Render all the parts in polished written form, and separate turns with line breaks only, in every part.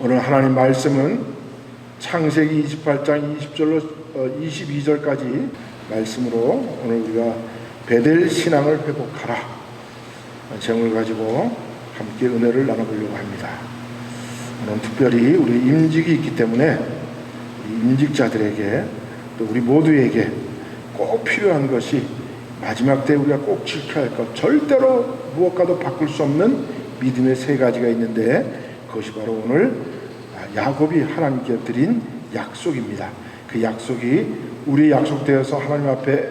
오늘 하나님 말씀은 창세기 28장 22절까지 말씀으로 오늘 우리가 베델 신앙을 회복하라 제목을 가지고 함께 은혜를 나눠보려고 합니다. 오늘 특별히 우리 임직이 있기 때문에 임직자들에게 또 우리 모두에게 꼭 필요한 것이 마지막 때 우리가 꼭 지켜야 할 것, 절대로 무엇과도 바꿀 수 없는 믿음의 세 가지가 있는데 그것이 바로 오늘 야곱이 하나님께 드린 약속입니다. 그 약속이 우리 약속되어서 하나님 앞에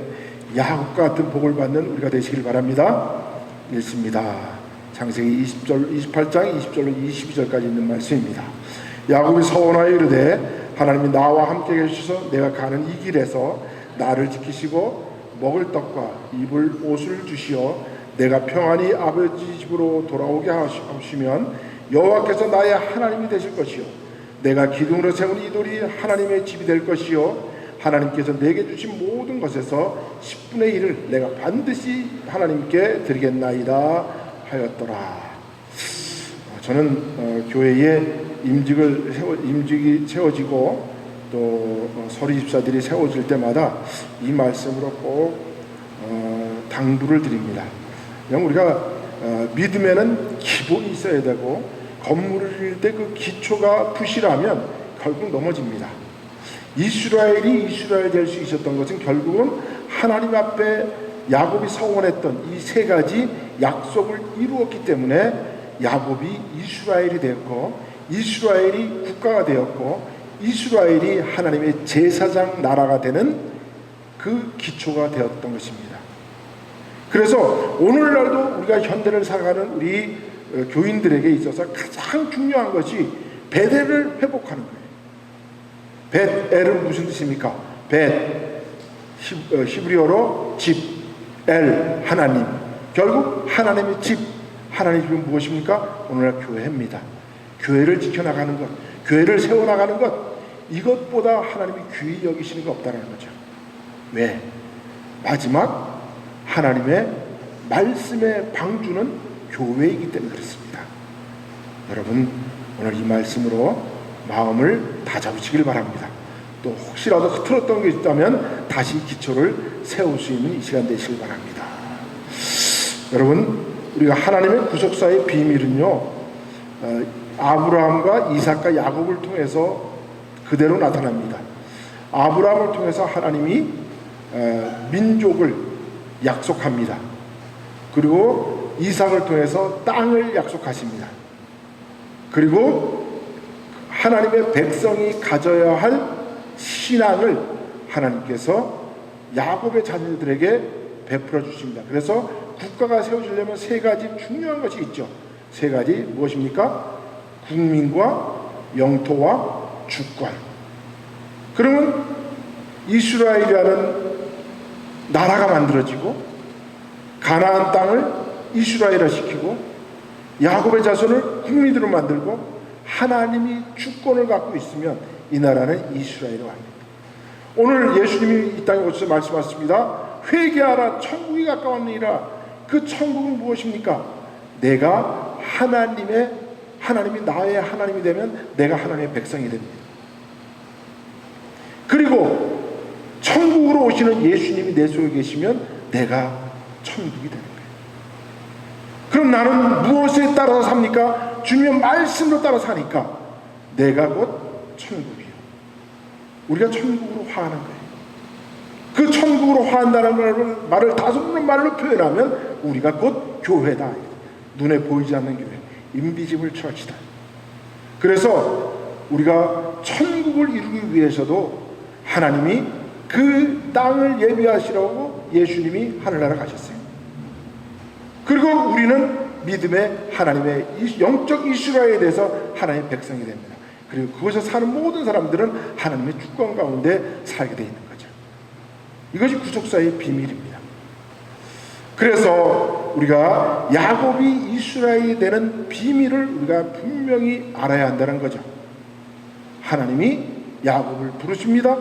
야곱과 같은 복을 받는 우리가 되시길 바랍니다. 읽습니다. 창세기 28장 20절로 22절까지 있는 말씀입니다. 야곱이 서원하여 이르되 하나님이 나와 함께 계셔서 내가 가는 이 길에서 나를 지키시고 먹을 떡과 입을 옷을 주시어 내가 평안히 아버지 집으로 돌아오게 하시면 여호와께서 나의 하나님이 되실 것이요 내가 기둥으로 세운 이 돌이 하나님의 집이 될 것이요 하나님께서 내게 주신 모든 것에서 10분의 1을 내가 반드시 하나님께 드리겠나이다 하였더라. 저는 교회에 임직이 세워지고 또 서리 집사들이 세워질 때마다 이 말씀으로 꼭 당부를 드립니다. 우리가 믿음에는 기본이 있어야 되고 건물을 지을 때 그 기초가 부실하면 결국 넘어집니다. 이스라엘이 될 수 있었던 것은 결국은 하나님 앞에 야곱이 서원했던 이 세 가지 약속을 이루었기 때문에 야곱이 이스라엘이 되었고 이스라엘이 국가가 되었고 이스라엘이 하나님의 제사장 나라가 되는 그 기초가 되었던 것입니다. 그래서 오늘날도 우리가 현대를 살아가는 우리 교인들에게 있어서 가장 중요한 것이 베델을 회복하는 거예요. 베델은 무슨 뜻입니까? 베 히브리어로 집, 엘 하나님. 결국 하나님의 집, 하나님의 집은 무엇입니까? 오늘날 교회입니다. 교회를 지켜나가는 것, 교회를 세워나가는 것, 이것보다 하나님이 귀히 여기시는 게 없다는 거죠. 왜? 마지막 하나님의 말씀의 방주는 교회이기 때문에 그렇습니다. 여러분 오늘 이 말씀으로 마음을 다잡으시길 바랍니다. 또 혹시라도 흐트렀던 게 있다면 다시 기초를 세울 수 있는 이 시간 되시길 바랍니다. 여러분 우리가 하나님의 구속사의 비밀은요 아브라함과 이삭과 야곱을 통해서 그대로 나타납니다. 아브라함을 통해서 하나님이 민족을 약속합니다. 그리고 이삭을 통해서 땅을 약속하십니다. 그리고 하나님의 백성이 가져야 할 신앙을 하나님께서 야곱의 자녀들에게 베풀어 주십니다. 그래서 국가가 세워지려면 세 가지 중요한 것이 있죠. 세 가지 무엇입니까? 국민과 영토와 주권. 그러면 이스라엘이라는 나라가 만들어지고 가나안 땅을 이스라엘화 시키고 야곱의 자손을 국민으로 만들고 하나님이 주권을 갖고 있으면 이 나라는 이스라엘화입니다. 오늘 예수님이 이 땅에 오셔서 말씀하셨습니다. 회개하라 천국이 가까웠느니라. 그 천국은 무엇입니까? 내가 하나님이 나의 하나님이 되면 내가 하나님의 백성이 됩니다. 그리고 천국으로 오시는 예수님이 내 속에 계시면 내가 천국이 되는 거예요. 그럼 나는 무엇에 따라서 삽니까? 주님의 말씀으로 따라 사니까 내가 곧 천국이요. 우리가 천국으로 화하는 거예요. 그 천국으로 화한다는 말을 다섯 말로 표현하면 우리가 곧 교회다. 눈에 보이지 않는 교회, 인비지블 처치다. 그래서 우리가 천국을 이루기 위해서도 하나님이 그 땅을 예비하시라고 예수님이 하늘나라 가셨어요. 그리고 우리는 믿음의 하나님의 영적 이스라엘에 대해서 하나님의 백성이 됩니다. 그리고 그곳에 사는 모든 사람들은 하나님의 주권 가운데 살게 되어 있는 거죠. 이것이 구속사의 비밀입니다. 그래서 우리가 야곱이 이스라엘이 되는 비밀을 우리가 분명히 알아야 한다는 거죠. 하나님이 야곱을 부르십니다.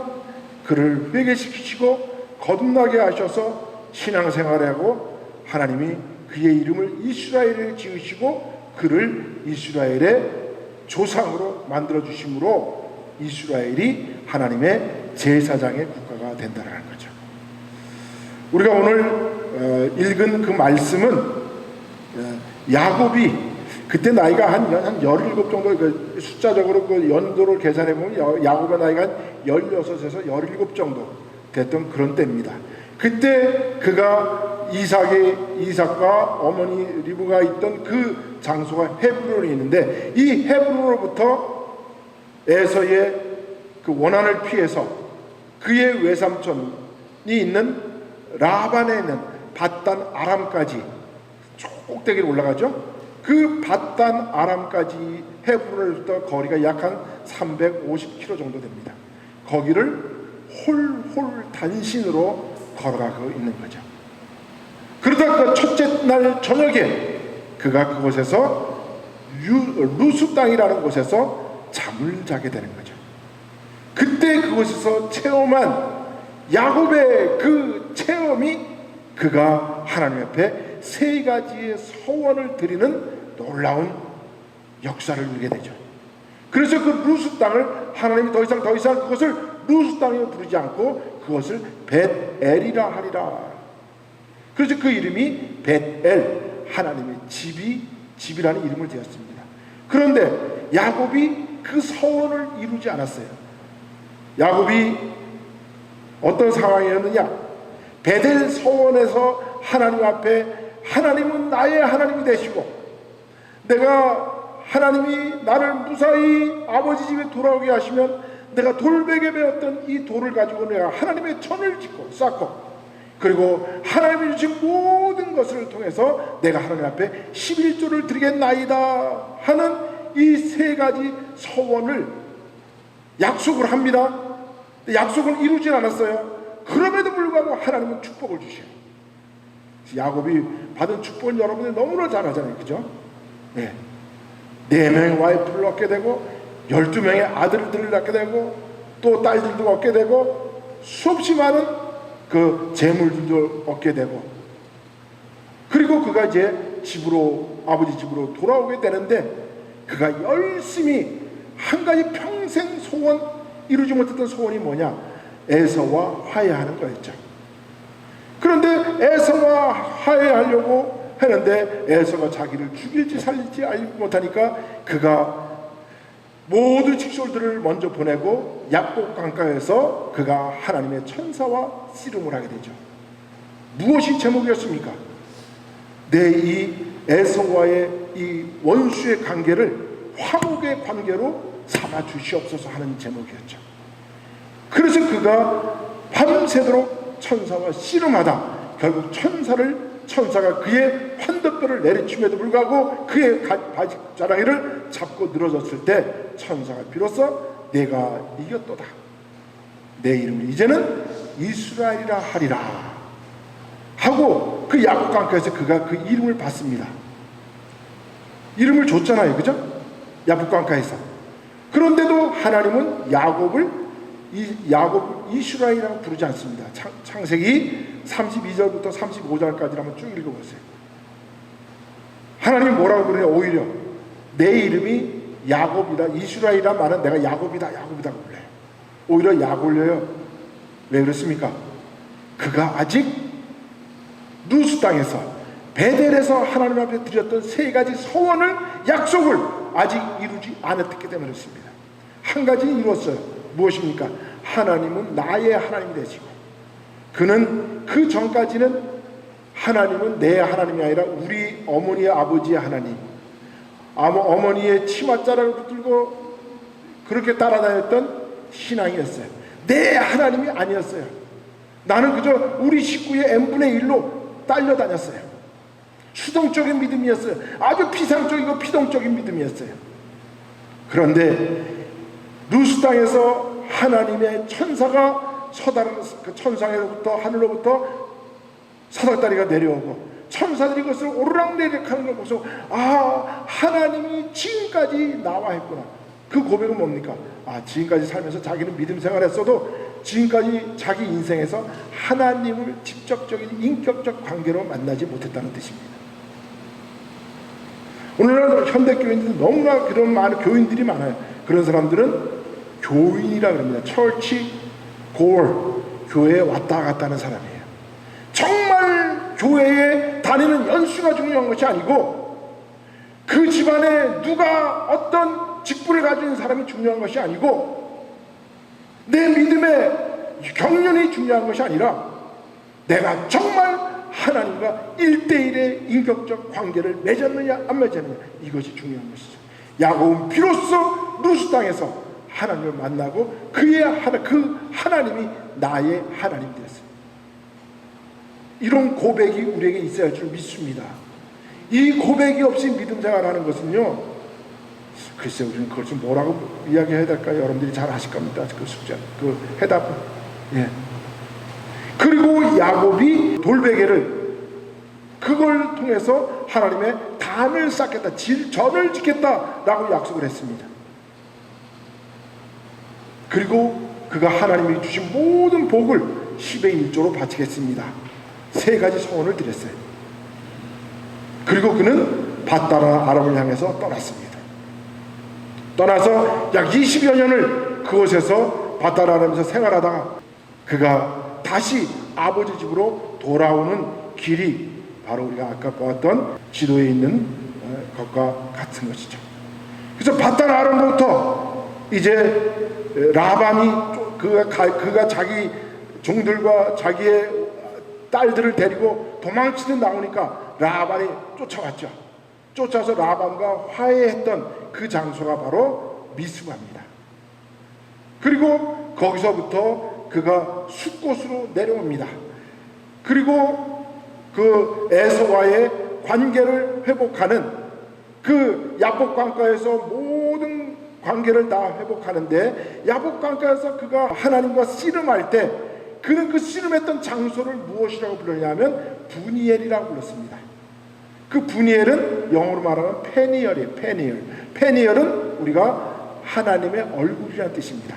그를 회개시키시고 거듭나게 하셔서 신앙생활을 하고 하나님이 그의 이름을 이스라엘을 지으시고 그를 이스라엘의 조상으로 만들어 주심으로 이스라엘이 하나님의 제사장의 국가가 된다는 거죠. 우리가 오늘 읽은 그 말씀은 야곱이 그때 나이가 한 17 정도, 그 숫자적으로 그 연도를 계산해 보면 야곱의 나이가 한 16에서 17 정도 됐던 그런 때입니다. 그때 그가 이삭과 어머니 리브가 있던 그 장소가 헤브론이 있는데, 이 헤브론으로부터 에서의 그 원한을 피해서 그의 외삼촌이 있는 라반에 있는 밧단 아람까지 꼭대기로 올라가죠. 그 밧단 아람까지 헤브론에서부터 거리가 약 한 350km 정도 됩니다. 거기를 홀홀 단신으로 걸어가고 있는 거죠. 그러다 그 첫째 날 저녁에 그가 그곳에서 루스 땅이라는 곳에서 잠을 자게 되는 거죠. 그때 그곳에서 체험한 야곱의 그 체험이 그가 하나님 앞에 3가지의 서원을 드리는 놀라운 역사를 이루게 되죠. 그래서 그 루스 땅을 하나님이 더 이상 그것을 루스 땅이라고 부르지 않고 그것을 벳엘이라 하리라. 그래서 그 이름이 벳엘, 하나님의 집이라는 이름을 지었습니다. 그런데 야곱이 그 서원을 이루지 않았어요. 야곱이 어떤 상황이었느냐? 베델 서원에서 하나님 앞에 하나님은 나의 하나님이 되시고, 내가 하나님이 나를 무사히 아버지 집에 돌아오게 하시면 내가 돌베개 배웠던 이 돌을 가지고 내가 하나님의 전을 짓고 쌓고, 그리고 하나님이 주신 모든 것을 통해서 내가 하나님 앞에 11조를 드리겠나이다 하는 이 3가지 서원을 약속을 합니다. 약속을 이루진 않았어요. 그럼에도 불구하고 하나님은 축복을 주셔요. 야곱이 받은 축복은 여러분이 너무나 잘 아잖아요. 그죠? 네. 4명의 와이프를 얻게 되고 12명의 아들들을 낳게 되고 또 딸들도 얻게 되고 수없이 많은 그 재물들도 얻게 되고, 그리고 그가 이제 아버지 집으로 돌아오게 되는데, 그가 열심히 한 가지 평생 소원, 이루지 못했던 소원이 뭐냐? 에서와 화해하는 거였죠. 그런데 에서와 화해하려고 했는데 에서가 자기를 죽일지 살릴지 알지 못하니까 그가 모든 직솔들을 먼저 보내고 야복 강가에서 그가 하나님의 천사와 씨름을 하게 되죠. 무엇이 제목이었습니까? 내 이 에서와의 이 원수의 관계를 화목의 관계로 삼아 주시옵소서 하는 제목이었죠. 그래서 그가 밤새도록 천사와 씨름하다 결국 천사가 그의 환덕뼈를 내리침에도 불구하고 그의 바지자랑이를 잡고 늘어졌을 때 천사가 비로소 내가 이겼도다, 내 이름을 이제는 이스라엘이라 하리라 하고 그 야곱 강가에서 그가 그 이름을 받습니다. 이름을 줬잖아요. 그죠? 야곱 강가에서. 그런데도 하나님은 야곱 이스라엘이라고 부르지 않습니다. 창세기 32절부터 35절까지 한번 쭉 읽어보세요. 하나님이 뭐라고 그러냐? 오히려 내 이름이 야곱이다, 이스라엘이라 말은 내가 야곱이다 불러요. 오히려 약올려요. 왜 그렇습니까? 그가 아직 루스 땅에서 베델에서 하나님 앞에 드렸던 3가지 서원을, 약속을 아직 이루지 않았기 때문에 그렇습니다. 한 가지는 이뤘어요. 무엇입니까? 하나님은 나의 하나님이 되시고, 그는 그 전까지는 하나님은 내 하나님이 아니라 우리 어머니의 아버지의 하나님, 어머니의 치맛자락을 붙들고 그렇게 따라다녔던 신앙이었어요. 내 하나님이 아니었어요. 나는 그저 우리 식구의 n분의 1로 딸려다녔어요. 수동적인 믿음이었어요. 아주 피상적이고 피동적인 믿음이었어요. 그런데 루스 땅에서 하나님의 천사가 그 천상에로부터 하늘로부터 사닥다리가 내려오고 천사들이 그것을 오르락내리락 하는 걸 보고서 하나님이 지금까지 나와 했구나. 그 고백은 뭡니까? 지금까지 살면서 자기는 믿음 생활했어도 지금까지 자기 인생에서 하나님을 직접적인 인격적 관계로 만나지 못했다는 뜻입니다. 오늘날 현대교인들 너무나 그런 많은 교인들이 많아요. 그런 사람들은 교인이라 그럽니다. 철치 고월, 교회에 왔다 갔다 하는 사람이에요. 정말 교회에 다니는 연수가 중요한 것이 아니고, 그 집안에 누가 어떤 직분을 가진 사람이 중요한 것이 아니고, 내 믿음의 경륜이 중요한 것이 아니라 내가 정말 하나님과 1대1의 인격적 관계를 맺었느냐 안 맺었느냐, 이것이 중요한 것이죠. 야곱은 비로소 루스 땅에서 하나님을 만나고 그 하나님이 나의 하나님이 되었어요. 이런 고백이 우리에게 있어야 할 줄 믿습니다. 이 고백이 없이 믿음 생활하는 것은요, 글쎄 우리는 그걸 좀 뭐라고 이야기해야 될까요? 여러분들이 잘 아실 겁니다. 그 숙제, 그 해답은. 예. 그리고 야곱이 돌베개를, 그걸 통해서 하나님의 단을 쌓겠다, 전을 짓겠다라고 약속을 했습니다. 그리고 그가 하나님이 주신 모든 복을 10의 1조로 바치겠습니다. 3가지 소원을 드렸어요. 그리고 그는 밧다라 아람을 향해서 떠났습니다. 떠나서 약 20여 년을 그곳에서 밧다라 아람에서 생활하다가 그가 다시 아버지 집으로 돌아오는 길이 바로 우리가 아까 보았던 지도에 있는 것과 같은 것이죠. 그래서 밧다라 아람부터 이제 라반이, 그가 자기 종들과 자기의 딸들을 데리고 도망치듯 나오니까 라반이 쫓아왔죠. 쫓아서 라반과 화해했던 그 장소가 바로 미스바입니다. 그리고 거기서부터 그가 숫곳으로 내려옵니다. 그리고 그 에서와의 관계를 회복하는, 그 야복강가에서 모든 관계를 다 회복하는데, 야복강가에서 그가 하나님과 씨름할 때 그는 그 씨름했던 장소를 무엇이라고 불렀냐면 부니엘이라고 불렀습니다. 그 부니엘은 영어로 말하면 페니얼이에요. 페니얼은 우리가 하나님의 얼굴이라는 뜻입니다.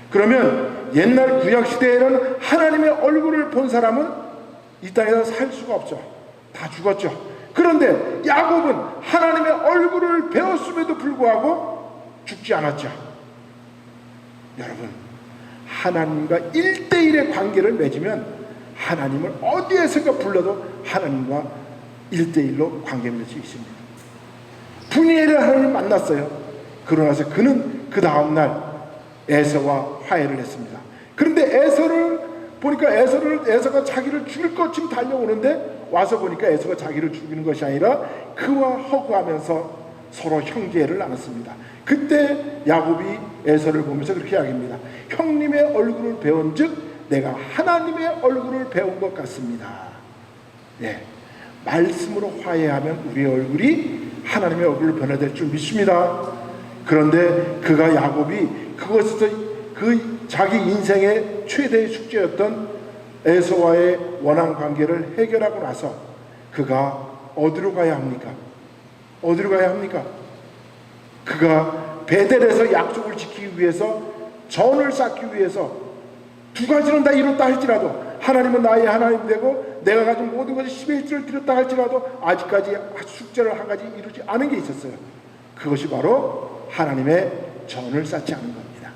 그러면 옛날 구약시대에는 하나님의 얼굴을 본 사람은 이 땅에서 살 수가 없죠. 다 죽었죠. 그런데 야곱은 하나님의 얼굴을 배웠음에도 불구하고 죽지 않았죠. 여러분, 하나님과 1대1의 관계를 맺으면 하나님을 어디에선가 불러도 하나님과 1대1로 관계를 맺을 수 있습니다. 분이엘을 하나님 만났어요. 그러고 나서 그는 그 다음날 에서와 화해를 했습니다. 그런데 에서를 보니까 에서가 자기를 죽일 것쯤 달려오는데, 와서 보니까 에서가 자기를 죽이는 것이 아니라 그와 허구하면서 서로 형제를 나눴습니다. 그때 야곱이 에서를 보면서 그렇게 이야기합니다. 형님의 얼굴을 배운 즉 내가 하나님의 얼굴을 배운 것 같습니다. 네, 말씀으로 화해하면 우리의 얼굴이 하나님의 얼굴로 변화될 줄 믿습니다. 그런데 그가 야곱이 그것에서 그 자기 인생의 최대의 숙제였던 에서와의 원한 관계를 해결하고 나서 그가 어디로 가야 합니까? 어디로 가야 합니까? 그가 베델에서 약속을 지키기 위해서, 전을 쌓기 위해서 2가지는 다 이뤘다 할지라도, 하나님은 나의 하나님 되고 내가 가진 모든 것이 10의 1조를 드렸다 할지라도 아직까지 숙제를 1가지 이루지 않은 게 있었어요. 그것이 바로 하나님의 전을 쌓지 않은 겁니다.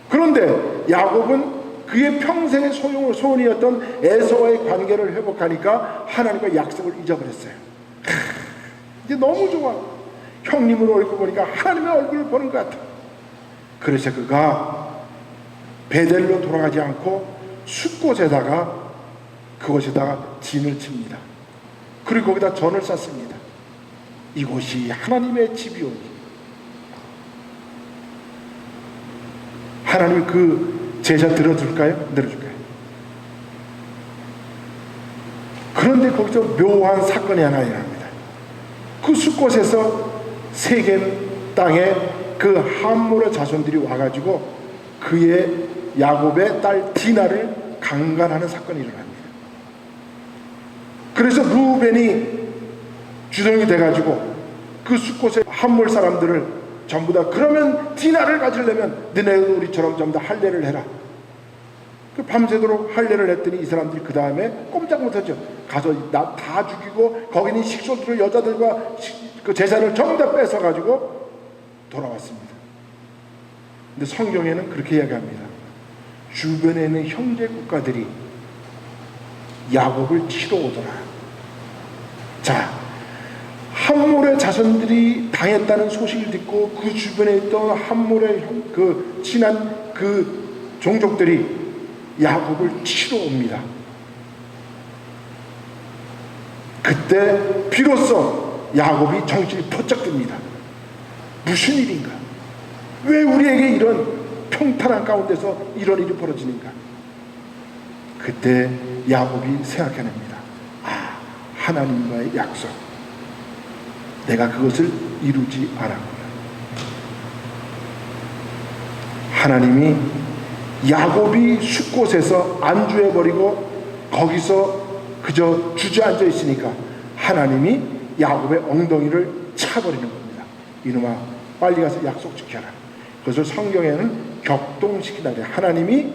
그런데 야곱은 그의 평생의 소원이었던 에서와의 관계를 회복하니까 하나님과 약속을 잊어버렸어요. 이제 너무 좋아. 형님을 얼굴 보니까 하나님의 얼굴을 보는 것 같아. 그래서 그가 베델로 돌아가지 않고 숫곳에다가, 그곳에다가 진을 칩니다. 그리고 거기다 전을 쌓습니다. 이곳이 하나님의 집이오니. 하나님이 그 제자 들어줄까요? 들어줄까요? 그런데 거기서 묘한 사건이 하나 일어납니다. 그 숫곳에서 세겜 땅에 그 함몰의 자손들이 와가지고 그의 야곱의 딸 디나를 강간하는 사건이 일어납니다. 그래서 루벤이 주동이 돼가지고 그 숫곳의 함몰 사람들을 전부 다, 그러면 디나를 가지려면 너네 우리처럼 전부 다 할례를 해라. 그 밤새도록 할례를 했더니 이 사람들이 그 다음에 꼼짝 못하죠. 가서 나 다 죽이고 거기 있는 식솔들을 여자들과 그 제사를 전부 다 뺏어가지고 돌아왔습니다. 근데 성경에는 그렇게 이야기합니다. 주변에 있는 형제 국가들이 야곱을 치러 오더라. 자, 함몰의 자손들이 당했다는 소식을 듣고 그 주변에 있던 함몰의 그 친한 그 종족들이 야곱을 치러 옵니다. 그때 비로소 야곱이 정신이 번쩍 듭니다. 무슨 일인가? 왜 우리에게 이런 평탄한 가운데서 이런 일이 벌어지는가? 그때 야곱이 생각해냅니다. 아, 하나님과의 약속, 내가 그것을 이루지 않았구나. 하나님이 야곱이 숫곳에서 안주해버리고 거기서 그저 주저앉아 있으니까 하나님이 야곱의 엉덩이를 차버리는 겁니다. 이놈아, 빨리 가서 약속 지켜라. 그것을 성경에는 격동시키다 그래요. 하나님의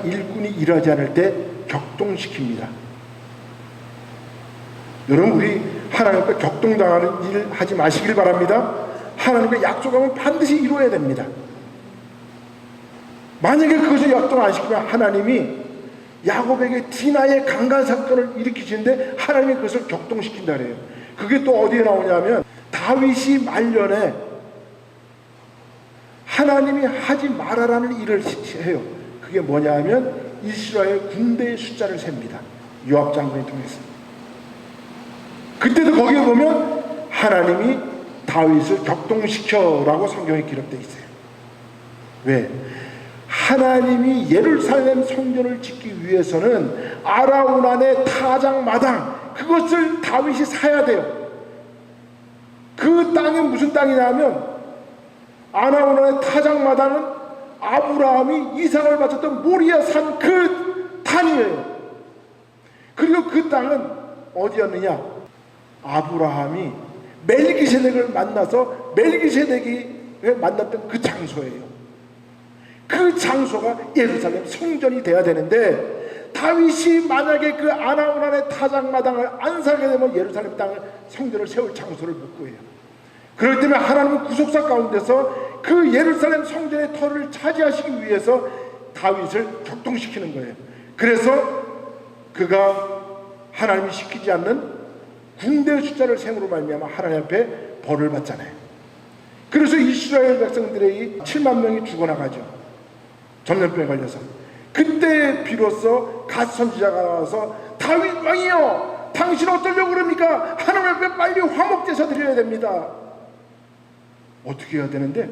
일꾼이 일하지 않을 때 격동시킵니다. 여러분, 우리 하나님과 격동당하는 일 하지 마시길 바랍니다. 하나님과 약속하면 반드시 이루어야 됩니다. 만약에 그것을 약속 안 시키면 하나님이 야곱에게 디나의 강간 사건을 일으키시는데 하나님이 그것을 격동시킨다 그래요. 그게 또 어디에 나오냐면 다윗이 말년에 하나님이 하지 말아라는 일을 해요. 그게 뭐냐면 이스라엘 군대의 숫자를 셉니다. 요압 장군을 통해서. 그때도 거기에 보면 하나님이 다윗을 격동시켜라고 성경에 기록되어 있어요. 왜? 하나님이 예루살렘 성전을 짓기 위해서는 아라우난의 타작마당, 그것을 다윗이 사야 돼요. 그 땅이 무슨 땅이냐면 아라우난의 타작마당은 아브라함이 이삭을 바쳤던 모리아 산 그 탄이에요. 그리고 그 땅은 어디였느냐? 아브라함이 멜기세덱을 만나서 멜기세덱이 만났던 그 장소예요. 그 장소가 예루살렘 성전이 돼야 되는데 다윗이 만약에 그 아라우난의 타작마당을 안 사게 되면 예루살렘 땅을 성전을 세울 장소를 못 구해요. 그렇기 때문에 하나님은 구속사 가운데서 그 예루살렘 성전의 터를 차지하시기 위해서 다윗을 격동시키는 거예요. 그래서 그가 하나님이 시키지 않는 군대의 숫자를 셈으로 말미암아 하나님 앞에 벌을 받잖아요. 그래서 이스라엘 백성들의 7만 명이 죽어나가죠. 전염병에 걸려서. 그때 비로소 갓 선지자가 나와서 다윗 왕이여, 당신 어쩌려고 그럽니까? 하나님 앞에 빨리 화목제사 드려야 됩니다. 어떻게 해야 되는데?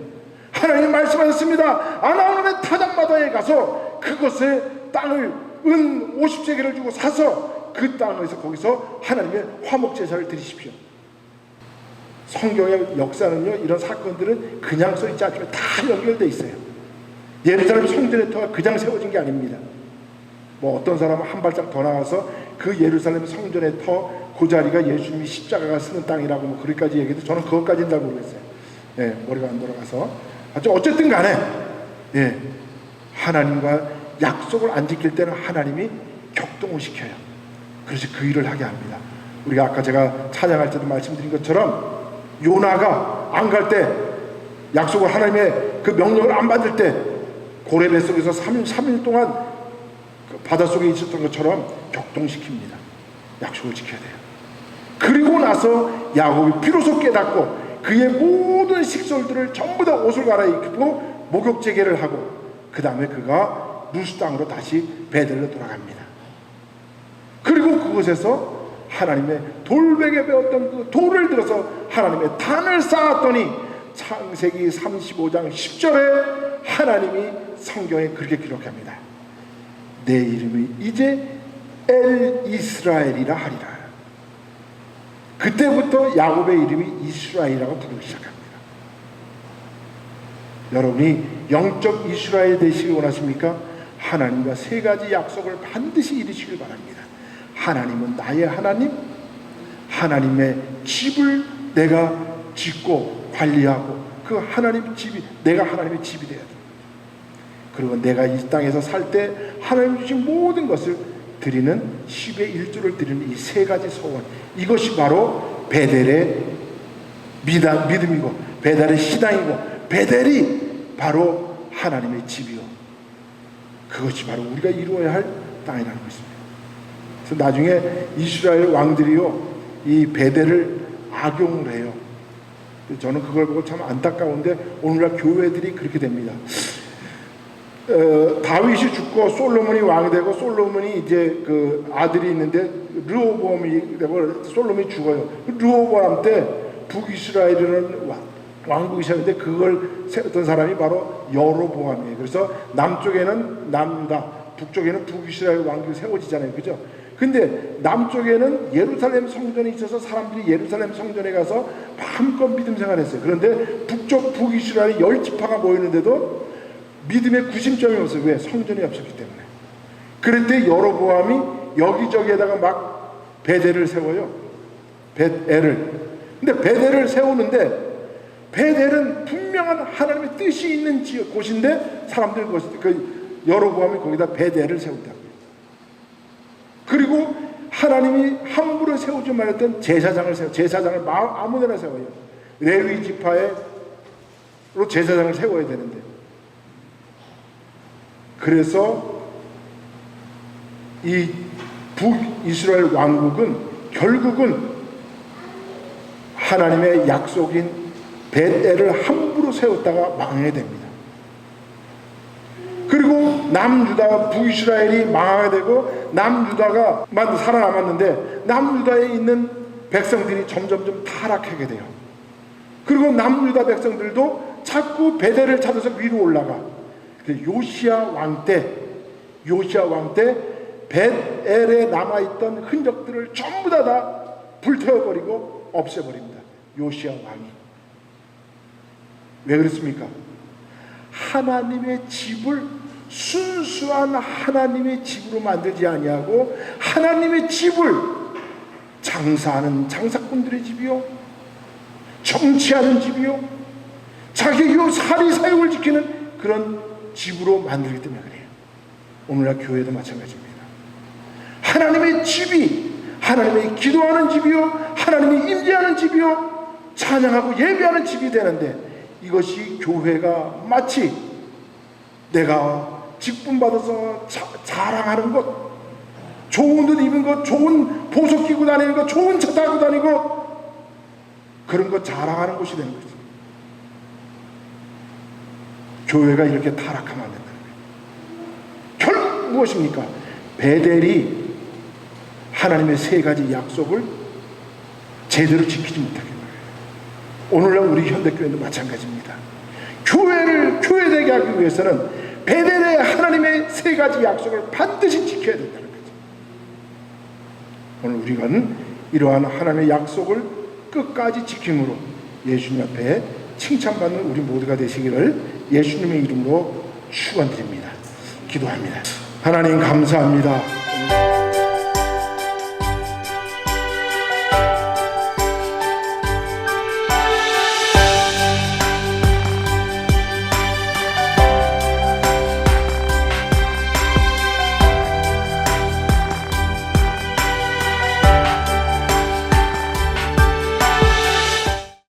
하나님 말씀하셨습니다. 아나운의 타작마당에 가서 그곳에 땅을 은 50세겔을 주고 사서 그 땅에서 거기서 하나님의 화목제사를 드리십시오. 성경의 역사는요, 이런 사건들은 그냥 써있지 않지만 다 연결되어 있어요. 예루살렘 성전의 터가 그냥 세워진 게 아닙니다. 뭐 어떤 사람은 한 발짝 더 나가서 그 예루살렘 성전의 터 그 자리가 예수님이 십자가가 쓰는 땅이라고 뭐 그렇게까지 얘기해도 저는 그것까지는 잘 모르겠어요. 예, 머리가 안 돌아가서. 어쨌든 간에 예, 하나님과 약속을 안 지킬 때는 하나님이 격동을 시켜요. 그래서 그 일을 하게 합니다. 우리가 아까 제가 찬양할 때도 말씀드린 것처럼 요나가 안 갈 때, 약속을 하나님의 그 명령을 안 받을 때 고레 뱃속에서 3일 동안 그 바닷속에 있었던 것처럼 격동시킵니다. 약속을 지켜야 돼요. 그리고 나서 야곱이 비로소 깨닫고 그의 모든 식솔들을 전부 다 옷을 갈아입고 목욕제계를 하고 그 다음에 그가 루스 땅으로 다시 베델로 돌아갑니다. 그리고 그곳에서 하나님의 돌베개 배웠던 그 돌을 들어서 하나님의 단을 쌓았더니 창세기 35장 10절에 하나님이 성경에 그렇게 기록합니다. 내 이름이 이제 엘 이스라엘이라 하리라. 그때부터 야곱의 이름이 이스라엘이라고 부르기 시작합니다. 여러분이 영적 이스라엘 되시길 원하십니까? 하나님과 세 가지 약속을 반드시 이루시길 바랍니다. 하나님은 나의 하나님, 하나님의 집을 내가 짓고 관리하고 그 하나님 집이 내가 하나님의 집이 되어야 됩니다. 그리고 내가 이 땅에서 살 때 하나님 주신 모든 것을 드리는 10의 1조를 드리는 이 세 가지 소원, 이것이 바로 베델의 믿음이고 베델의 신앙이고 베델이 바로 하나님의 집이요, 그것이 바로 우리가 이루어야 할 땅이라는 것입니다. 그래서 나중에 이스라엘 왕들이요 이 베델을 악용을 해요. 저는 그걸 보고 참 안타까운데 오늘날 교회들이 그렇게 됩니다. 다윗이 죽고 솔로몬이 왕이 되고, 솔로몬이 이제 그 아들이 있는데 르호보암이 되고 솔로몬이 죽어요. 르호보암 때 북이스라엘이라는 왕국이 세웠는데 그걸 세웠던 사람이 바로 여로보암이에요. 그래서 남쪽에는 남유다, 북쪽에는 북이스라엘 왕국이 세워지잖아요, 그죠? 근데 남쪽에는 예루살렘 성전이 있어서 사람들이 예루살렘 성전에 가서 마음껏 믿음 생활했어요. 그런데 북쪽 북이스라엘 10지파가 모이는데도 믿음의 구심점이 없어요. 왜? 성전이 없었기 때문에. 그럴 때 여로보암이 여기저기에다가 막 베델을 세워요. 베델을. 근데 베델을 세우는데 베델은 분명한 하나님의 뜻이 있는 곳인데 사람들이 그 여로보암이 거기다 베델을 세운다고요. 그리고 하나님이 함부로 세우지 말았던 제사장을 세워요. 제사장을 아무데나 세워요. 레위 지파로 제사장을 세워야 되는데, 그래서 이 북이스라엘 왕국은 결국은 하나님의 약속인 베델을 함부로 세웠다가 망하게 됩니다. 그리고 남유다 북이스라엘이 망하게 되고 남유다가 살아남았는데 남유다에 있는 백성들이 점점점 타락하게 돼요. 그리고 남유다 백성들도 자꾸 베델을 찾아서 위로 올라가. 요시야 왕 때 베델에 남아있던 흔적들을 전부 다 불태워버리고 없애버립니다. 요시야 왕이. 왜 그렇습니까? 하나님의 집을 순수한 하나님의 집으로 만들지 아니하고 하나님의 집을 장사하는 장사꾼들의 집이요, 정치하는 집이요, 자기 사리사욕을 지키는 그런 집으로 만들기 때문에 그래요. 오늘날 교회도 마찬가지입니다. 하나님의 집이 하나님의 기도하는 집이요, 하나님의 임재하는 집이요, 찬양하고 예배하는 집이 되는데, 이것이 교회가 마치 내가 직분 받아서 자랑하는 것, 좋은 옷 입은 것, 좋은 보석 끼고 다니는 것, 좋은 차 타고 다니고 그런 것 자랑하는 곳이 되는 거죠. 교회가 이렇게 타락하면 안 된다는 거예요. 결국 무엇입니까? 베델이 하나님의 세 가지 약속을 제대로 지키지 못하게 말해요. 오늘날 우리 현대교회도 마찬가지입니다. 교회를 교회되게 하기 위해서는 베델의 하나님의 세 가지 약속을 반드시 지켜야 된다는 거죠. 오늘 우리는 이러한 하나님의 약속을 끝까지 지킴으로 예수님 앞에 칭찬받는 우리 모두가 되시기를 예수님의 이름으로 축원드립니다. 기도합니다. 하나님 감사합니다.